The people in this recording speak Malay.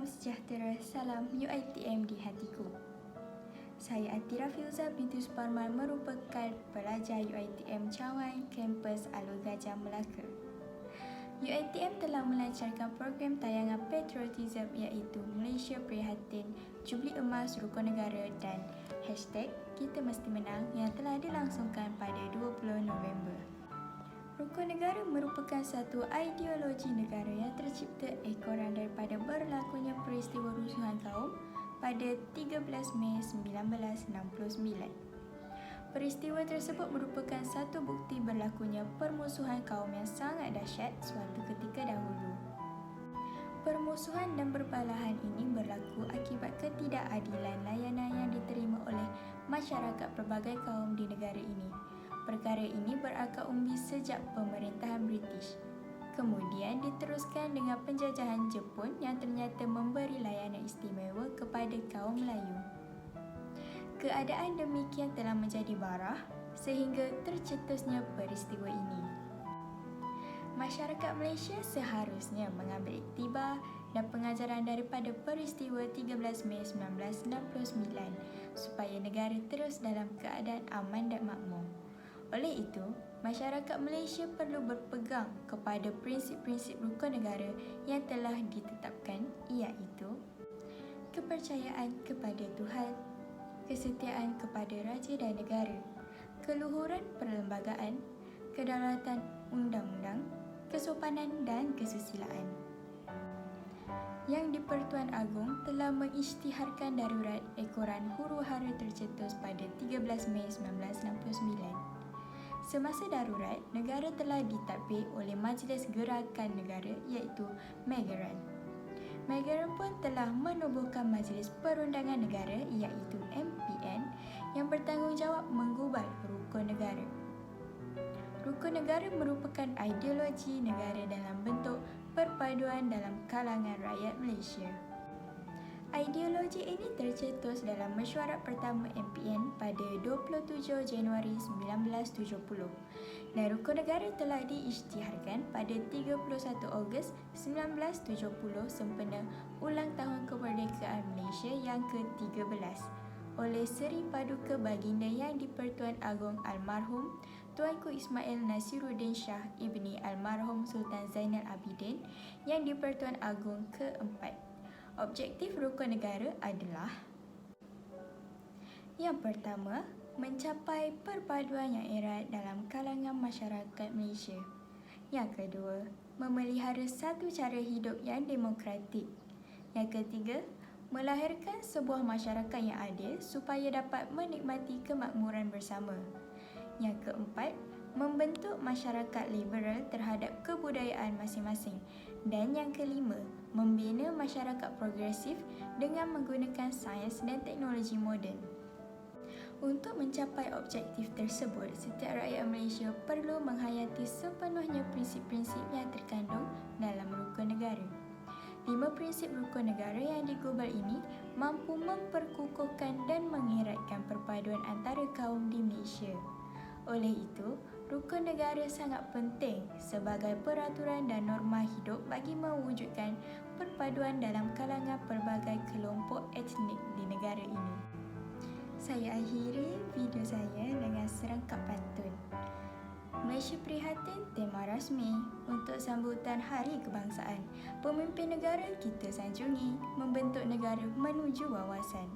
Salam sejahtera, salam UiTM di hatiku. Saya Atira Filza binti Suparman merupakan pelajar UiTM Cawangan, kampus Alor Gajah Melaka. UiTM telah melancarkan program tayangan patriotism iaitu Malaysia Prihatin, Jubli Emas Rukun Negara dan #Kita Mesti Menang yang telah dilangsungkan pada 20 November. Rukun negara merupakan satu ideologi negara yang tercipta ekoran daripada berlakunya peristiwa rusuhan kaum pada 13 Mei 1969. Peristiwa tersebut merupakan satu bukti berlakunya permusuhan kaum yang sangat dahsyat suatu ketika dahulu. Permusuhan dan perbalahan ini berlaku akibat ketidakadilan layanan yang diterima oleh masyarakat pelbagai kaum di negara ini. Perkara ini berakar umbi sejak pemerintahan British. Kemudian diteruskan dengan penjajahan Jepun yang ternyata memberi layanan istimewa kepada kaum Melayu. Keadaan demikian telah menjadi barah sehingga tercetusnya peristiwa ini. Masyarakat Malaysia seharusnya mengambil iktibar dan pengajaran daripada peristiwa 13 Mei 1969 supaya negara terus dalam keadaan aman dan makmur. Oleh itu, masyarakat Malaysia perlu berpegang kepada prinsip-prinsip rukun negara yang telah ditetapkan iaitu kepercayaan kepada Tuhan, kesetiaan kepada raja dan negara, keluhuran perlembagaan, kedaulatan undang-undang, kesopanan dan kesusilaan. Yang di-Pertuan Agong telah mengisytiharkan darurat ekoran huru-hara tercetus pada 13 Mei 1969. Semasa darurat, negara telah ditadbir oleh Majlis Gerakan Negara iaitu Megaran. Megaran pun telah menubuhkan Majlis Perundangan Negara iaitu MPN yang bertanggungjawab menggubal rukun negara. Rukun negara merupakan ideologi negara dalam bentuk perpaduan dalam kalangan rakyat Malaysia. Ideologi ini tercetus dalam mesyuarat pertama MPN pada 27 Januari 1970 dan rukun negara telah diisytiharkan pada 31 Ogos 1970 sempena ulang tahun kemerdekaan Malaysia yang ke-13 oleh Seri Paduka Baginda Yang di-Pertuan Agong Almarhum Tuanku Ismail Nasiruddin Shah Ibni Almarhum Sultan Zainal Abidin Yang di-Pertuan Agong ke-4. Objektif rukun negara adalah: yang pertama, mencapai perpaduan yang erat dalam kalangan masyarakat Malaysia. Yang kedua, memelihara satu cara hidup yang demokratik. Yang ketiga, melahirkan sebuah masyarakat yang adil supaya dapat menikmati kemakmuran bersama. Yang keempat, membentuk masyarakat liberal terhadap kebudayaan masing-masing. Dan yang kelima, membina masyarakat progresif dengan menggunakan sains dan teknologi moden. Untuk mencapai objektif tersebut, setiap rakyat Malaysia perlu menghayati sepenuhnya prinsip-prinsip yang terkandung dalam rukun negara. 5 prinsip rukun negara yang digubal ini mampu memperkukuhkan dan mengeratkan perpaduan antara kaum di Malaysia. Oleh itu, rukun negara sangat penting sebagai peraturan dan norma hidup bagi mewujudkan perpaduan dalam kalangan pelbagai kelompok etnik di negara ini. Saya akhiri video saya dengan serangkap pantun. Malaysia Prihatin tema rasmi untuk sambutan Hari Kebangsaan. Pemimpin negara kita sanjungi, membentuk negara menuju wawasan.